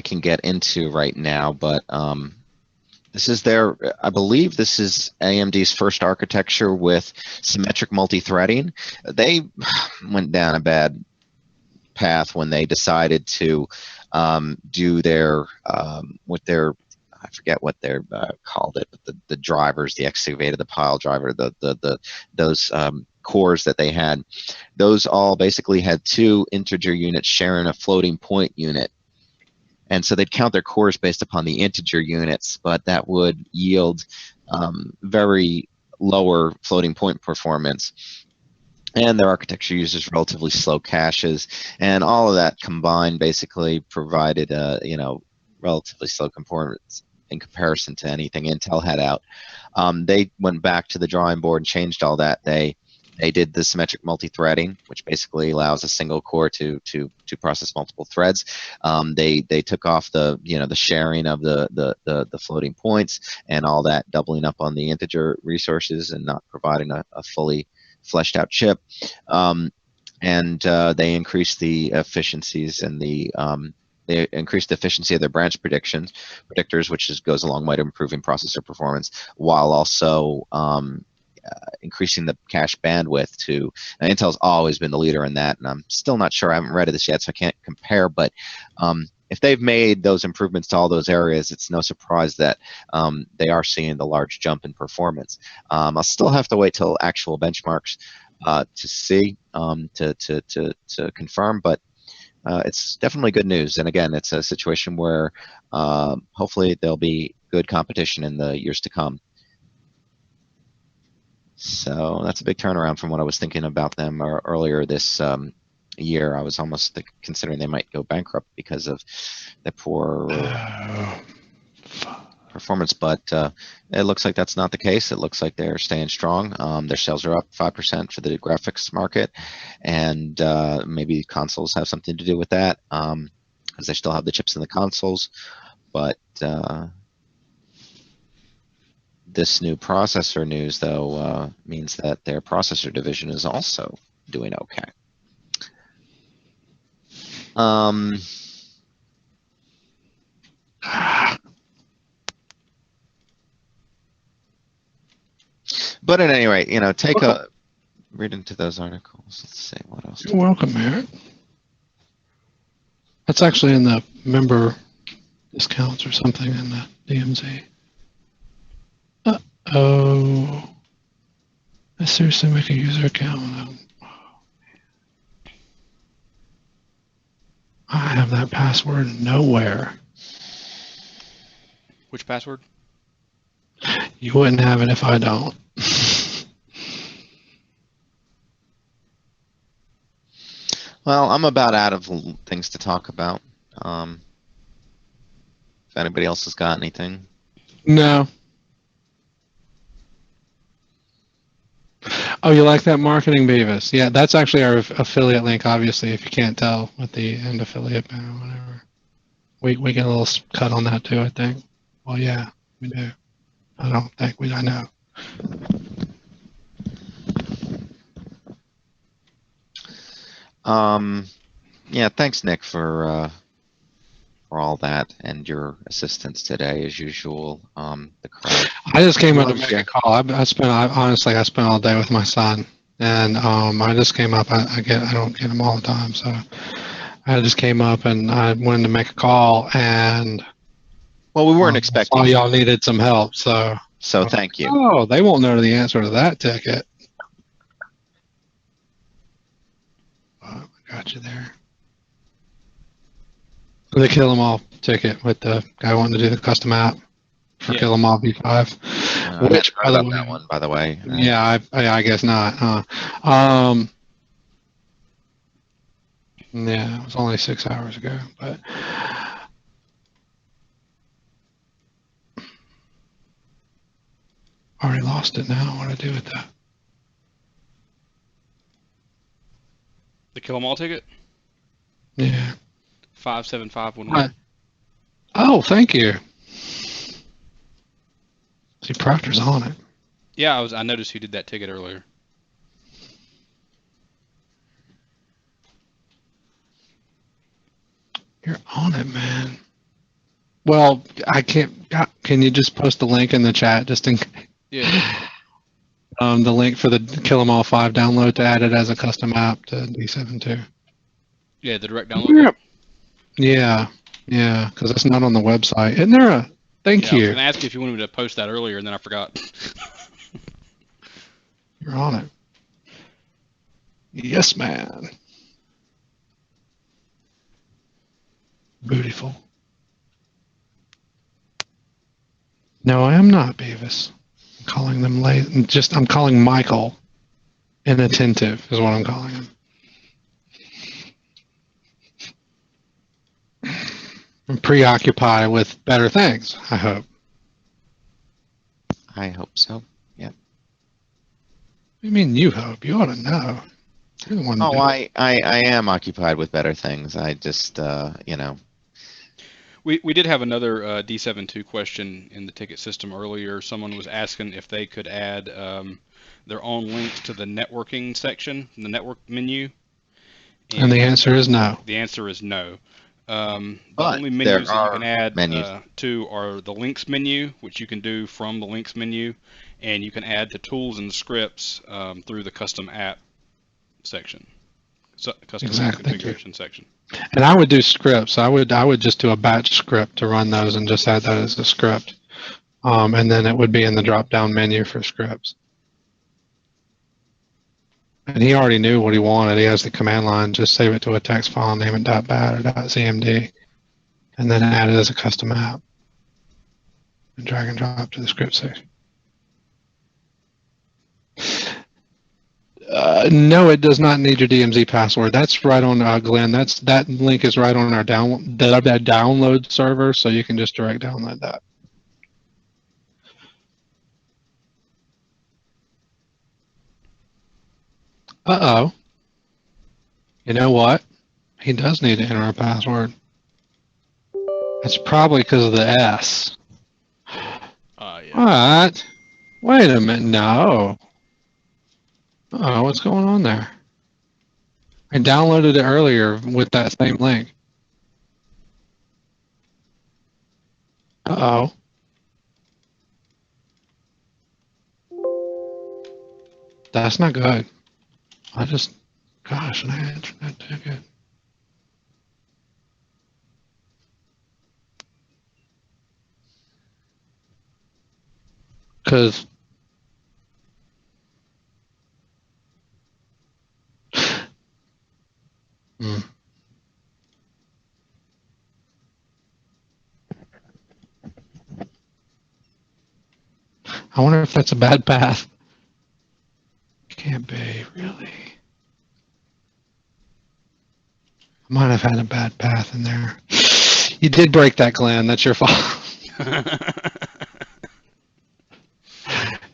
can get into right now, but this is I believe this is AMD's first architecture with symmetric multi-threading. They went down a bad path when they decided to do their with their, I forget what they called it, but the drivers, the excavator, the pile driver, those cores that they had, those all basically had two integer units sharing a floating point unit. And so they'd count their cores based upon the integer units, but that would yield very lower floating point performance. And their architecture uses relatively slow caches, and all of that combined basically provided relatively slow performance in comparison to anything Intel had out. They went back to the drawing board and changed all that. They did the symmetric multi-threading, which basically allows a single core to process multiple threads. They took off the sharing of the floating points and all that, doubling up on the integer resources and not providing a fully fleshed out chip. And they increased the efficiencies and they increased the efficiency of their branch predictors, which goes a long way to improving processor performance, while also increasing the cache bandwidth to. And Intel's always been the leader in that, and I'm still not sure. I haven't read this yet, so I can't compare. But if they've made those improvements to all those areas, it's no surprise that they are seeing the large jump in performance. I'll still have to wait till actual benchmarks to see to confirm, but it's definitely good news. And again, it's a situation where hopefully there'll be good competition in the years to come. So that's a big turnaround from what I was thinking about them earlier this year. I was almost considering they might go bankrupt because of the poor performance, but it looks like that's not the case. It looks like they're staying strong. Their sales are up 5% for the graphics market, and maybe consoles have something to do with that, because they still have the chips in the consoles. But this new processor news, though, means that their processor division is also doing okay. But at any rate, take a read into those articles. Let's see what else. You're welcome, Eric. That's actually in the member discounts or something in the DMZ. Oh, I seriously make a user account with them. I have that password nowhere. Which password? You wouldn't have it if I don't. Well, I'm about out of things to talk about. If anybody else has got anything. No. Oh, you like that marketing, Beavis? Yeah, that's actually our affiliate link, obviously, if you can't tell with the end affiliate or whatever. We get a little cut on that too, I think. Well, yeah, we do. I don't think I know. Yeah, thanks, Nick, for all that and your assistance today, as usual. The crowd. I just came up to make a call. I spent all day with my son, and I just came up. I don't get him all the time, so I just came up and I wanted to make a call. And well, we weren't expecting. Oh, y'all needed some help, so thank you. Oh, they won't know the answer to that ticket. Oh, I got you there. The Kill 'Em All ticket with the guy wanting to do the custom app for Kill 'Em All V5. Which, by the way, that one, by the way. Yeah, I guess not. Huh? Yeah, it was only 6 hours ago, but already lost it now. What do I do with that? The Kill 'Em All ticket? Yeah. 57511. Oh, thank you. See, Proctor's on it. Yeah, I noticed you did that ticket earlier. You're on it, man. Well, I can't. Can you just post the link in the chat just in case? Yeah. The link for the Kill 'Em All 5 download to add it as a custom app to D72. Yeah, the direct download. Yeah, yeah, because it's not on the website. Isn't there a? Thank I was you. going to ask you if you wanted me to post that earlier, and then I forgot. You're on it. Yes, man. Beautiful. No, I am not, Beavis. I'm calling them late. I'm calling Michael inattentive is what I'm calling him. I'm preoccupied with better things, I hope. I hope so. Yeah. What do you mean you hope? You ought to know. You're the one. Oh, I am occupied with better things. I just, you know. We did have another D72 question in the ticket system earlier. Someone was asking if they could add their own links to the networking section, the network menu. And the answer is no. The answer is no. The But only menus there that you are can add menus. to are the links menu, which you can do from the links menu, and you can add the tools and scripts through the custom app section, custom configuration section. And I would do scripts. I would just do a batch script to run those and just add that as a script. And then it would be in the drop-down menu for scripts. And he already knew what he wanted. He has the command line. Just save it to a text file, name it .bat or .cmd, and then add it as a custom app. And drag and drop to the script section. No, it does not need your DMZ password. That's right on Glenn. That link is right on our that download server, so you can just direct download that. Uh-oh. You know what? He does need to enter a password. It's probably because of the S. Yeah. What? Wait a minute. No. Oh, what's going on there? I downloaded it earlier with that same link. Uh-oh. That's not good. Gosh, an internet ticket. Because I wonder if that's a bad path. Can't be, really. I might have had a bad path in there. You did break that, Glenn. That's your fault.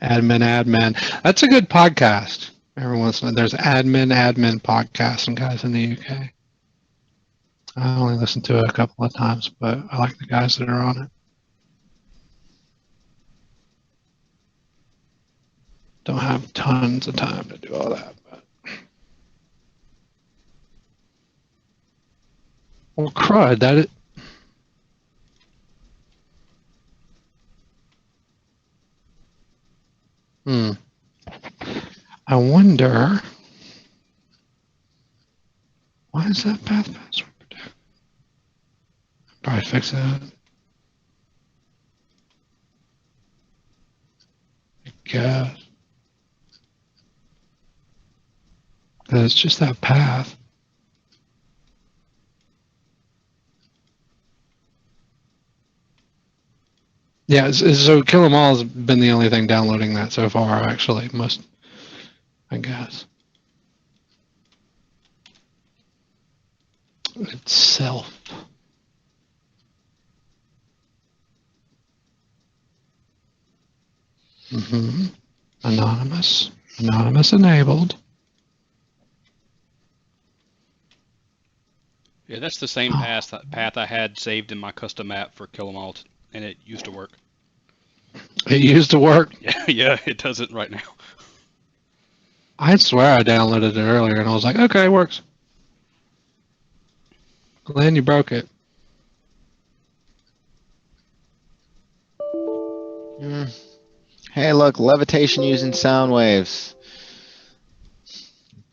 Admin. That's a good podcast. Every once in a while, there's admin podcast. Some guys in the UK. I only listened to it a couple of times, but I like the guys that are on it. Don't have tons of time to do all that, but. Well, crud, that it. I wonder. Why is that path password protected? Probably fix that. I guess. Because it's just that path. Yeah, so Kill 'Em All has been the only thing downloading that so far, actually. I guess. Itself. Anonymous enabled. Yeah, that's the same path I had saved in my custom app for Kill 'Em All, and it used to work. It used to work? Yeah, it doesn't right now. I swear I downloaded it earlier, and I was like, okay, it works. Glenn, you broke it. Hey, look, levitation using sound waves.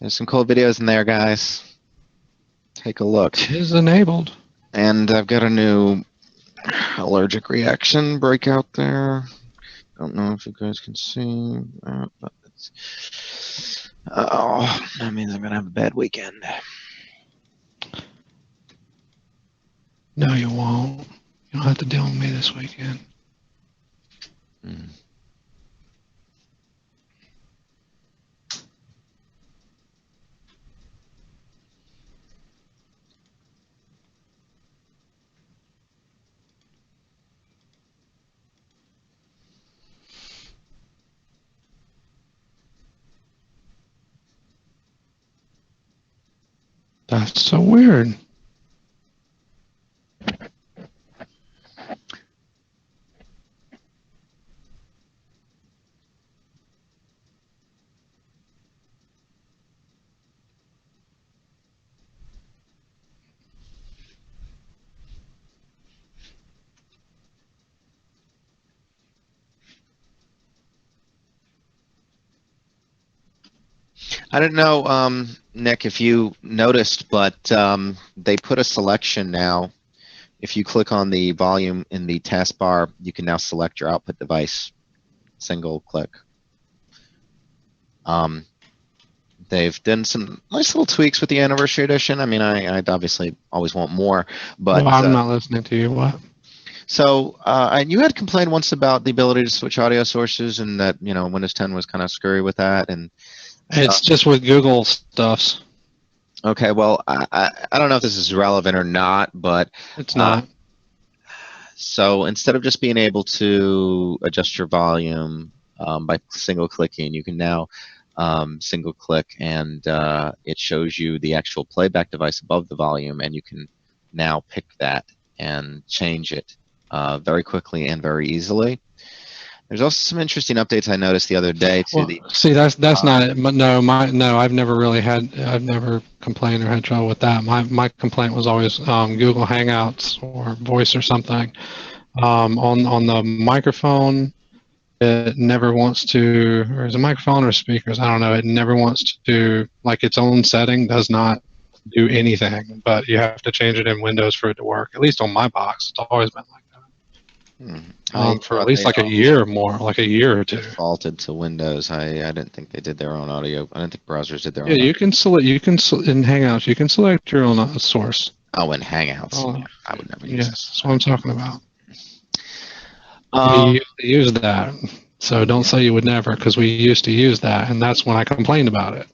There's some cool videos in there, guys. Take a look. It is enabled. And I've got a new allergic reaction breakout there. Don't know if you guys can see that, but that means I'm gonna have a bad weekend. No, you won't. You don't have to deal with me this weekend. That's so weird. I don't know, Nick, if you noticed, but they put a selection now. If you click on the volume in the taskbar, you can now select your output device. Single click. They've done some nice little tweaks with the anniversary edition. I mean, I'd obviously always want more, but Well, I'm not listening to you. What? So, and you had complained once about the ability to switch audio sources, and that Windows 10 was kind of screwy with that. And It's just with Google stuffs. okay, well, I don't know if this is relevant or not, but It's not. So instead of just being able to adjust your volume by single clicking, you can now single click, and it shows you the actual playback device above the volume, and you can now pick that and change it very quickly and very easily. There's also some interesting updates I noticed the other day to the. See, that's not it. But no, I've never complained or had trouble with that. My complaint was always Google Hangouts or Voice or something. On the microphone, it never wants to, or is it microphone or speakers? I don't know. It never wants to, like its own setting does not do anything, but you have to change it in Windows for it to work. At least on my box, it's always been like that. For at least like a year or more, like a year or two. Defaulted to Windows. I didn't think they did their own audio. I didn't think browsers did their own. Yeah, you can select. In Hangouts, you can select your own source. Oh, in Hangouts, I would never use. Yes, that's what I'm talking about. We used to use that, so don't say you would never, because we used to use that, and that's when I complained about it.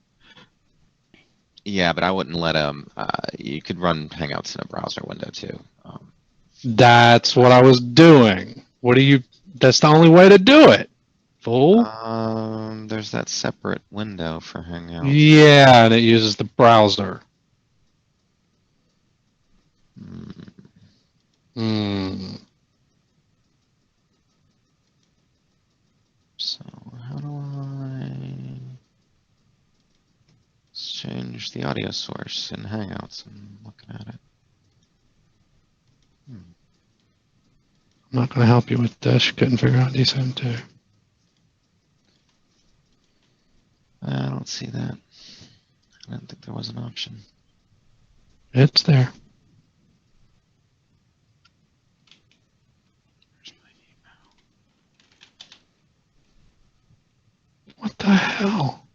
Yeah, but I wouldn't let them. You could run Hangouts in a browser window too. That's what I was doing. What do you? That's the only way to do it, fool. There's that separate window for Hangouts. Yeah, and it uses the browser. So how do I change the audio source in Hangouts? I'm looking at it. I'm not going to help you with this. You couldn't figure out D7.2. I don't see that. I didn't think there was an option. It's there. Where's my email? What the hell?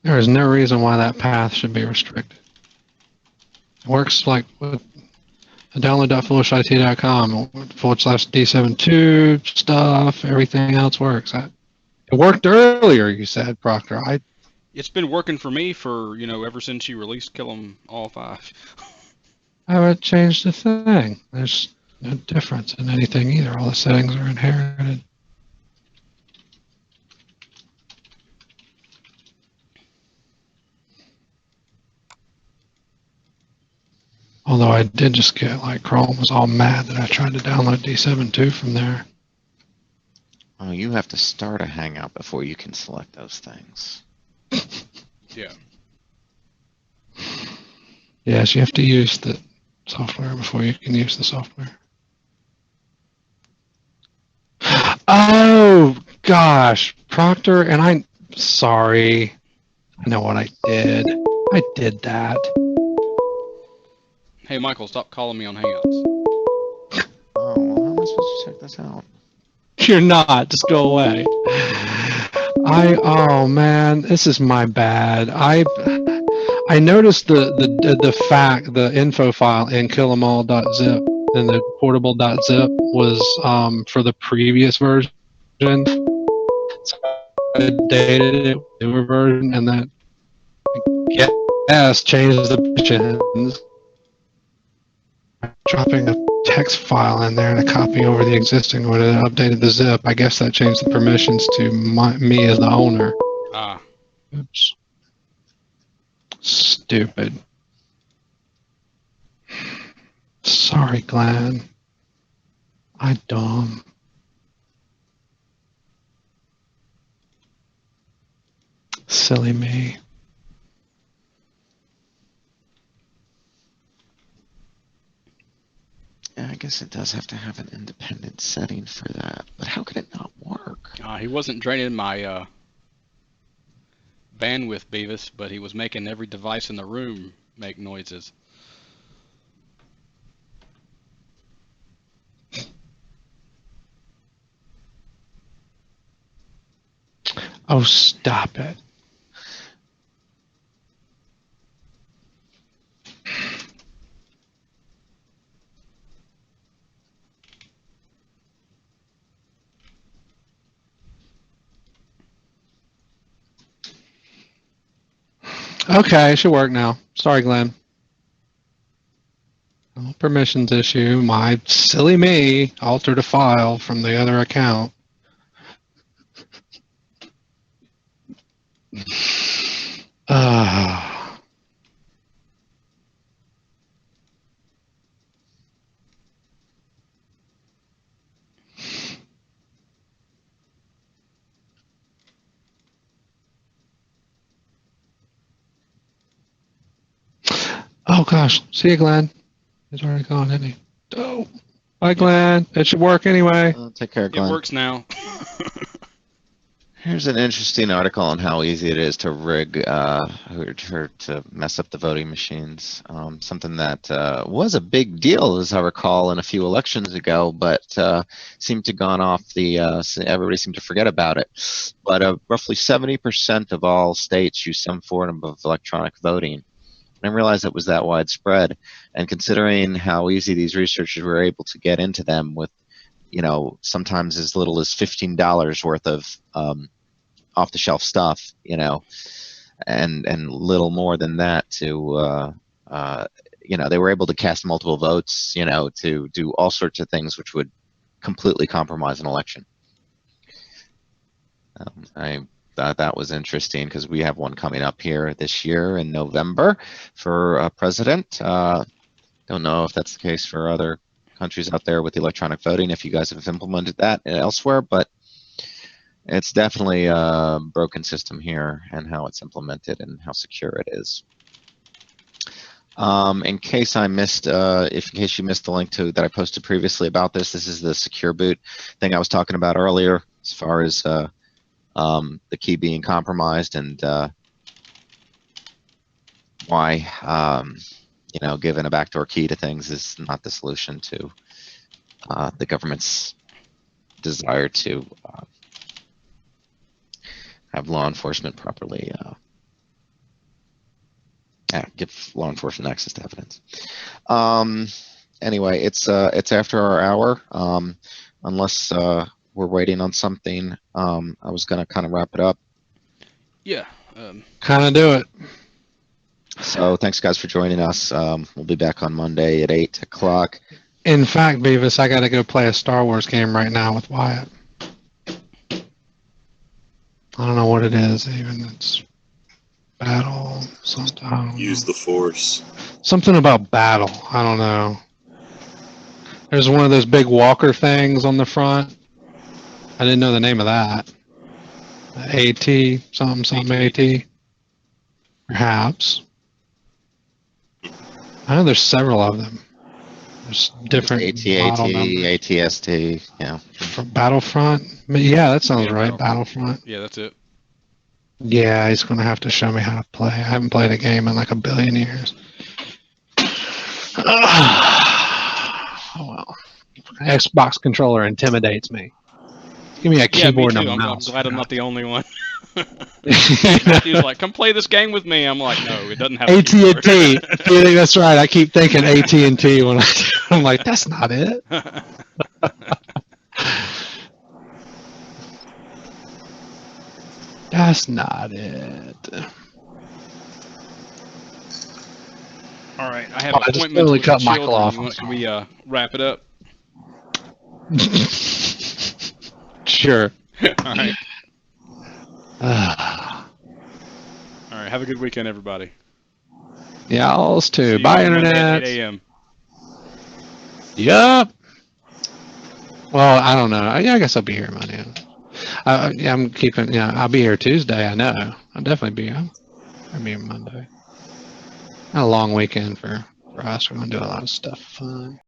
There is no reason why that path should be restricted. It works like with download.foolishit.com /D72 stuff. Everything else works. It worked earlier, you said, Proctor. It's been working for me for, ever since you released Kill 'Em All 5. I haven't changed a thing. There's no difference in anything either. All the settings are inherited. Although I did just get, like, Chrome was all mad that I tried to download D7.2 from there. Oh, you have to start a Hangout before you can select those things. Yeah. Yes, you have to use the software before you can use the software. Oh, gosh, Proctor, and I'm sorry. I know what I did. I did that. Hey, Michael, stop calling me on Hangouts. Oh, well, how am I supposed to check this out? You're not. Just go away. Oh man, this is my bad. I noticed the info file in killemall.zip and the portable.zip was for the previous version. So I dated it with the newer version, and that yes changed the permissions. Dropping a text file in there and a copy over the existing one, and it updated the zip. I guess that changed the permissions to me as the owner. Ah. Oops. Stupid. Sorry, Glenn. I dumb. Silly me. Yeah, I guess it does have to have an independent setting for that. But how could it not work? He wasn't draining my bandwidth, Beavis, but he was making every device in the room make noises. Oh, stop it. Okay, it should work now. Sorry, Glenn. Permissions issue. My silly me altered a file from the other account. Oh gosh. See you, Glenn. He's already gone, isn't he? Oh. Bye, Glenn. It should work anyway. Take care, Glenn. It works now. Here's an interesting article on how easy it is to rig or to mess up the voting machines. Something that was a big deal, as I recall, in a few elections ago, but seemed to gone off the. Everybody seemed to forget about it. But roughly 70% of all states use some form of electronic voting. I didn't realize it was that widespread. And considering how easy these researchers were able to get into them with, sometimes as little as $15 worth of off-the-shelf stuff, and little more than that to, they were able to cast multiple votes, to do all sorts of things which would completely compromise an election. I thought that was interesting because we have one coming up here this year in November for president. Don't know if that's the case for other countries out there with electronic voting, if you guys have implemented that elsewhere, but it's definitely a broken system here and how it's implemented and how secure it is. In case I missed, in case you missed the link to that I posted previously about this, this is the secure boot thing I was talking about earlier, as far as the key being compromised and why giving a backdoor key to things is not the solution to the government's desire to have law enforcement properly give law enforcement access to evidence. Anyway, it's after our hour. Unless we're waiting on something, I was going to kind of wrap it up. Yeah. Kind of do it. So thanks, guys, for joining us. We'll be back on Monday at 8 o'clock. In fact, Beavis, I got to go play a Star Wars game right now with Wyatt. I don't know what it is even. It's battle sometimes. Use the force. Something about battle. I don't know. There's one of those big walker things on the front. I didn't know the name of that. AT, something AT. Perhaps. I know there's several of them. There's different model numbers. ATST, yeah. For Battlefront? Yeah, that sounds right. Battlefront. Yeah, that's it. Yeah, he's going to have to show me how to play. I haven't played a game in like a billion years. Oh, well. Xbox controller intimidates me. Give me a keyboard and a mouse. I'm glad I'm not the only one. He was like, "Come play this game with me." I'm like, "No, it doesn't have AT&T. That's right. I keep thinking AT&T when I'm like, that's not it. That's not it. All right, I have an appointment totally with cut the Michael children. off. Can we wrap it up? Sure. All right. All right. Have a good weekend, everybody. Y'all's too. See Bye, you Monday Internet. at 8 a.m. Yup. Well, I don't know. I guess I'll be here Monday. Yeah, I'm keeping. Yeah, I'll be here Tuesday. I know. I'll definitely be here. I'll be here Monday. A long weekend for us. We're gonna do a lot of stuff fun.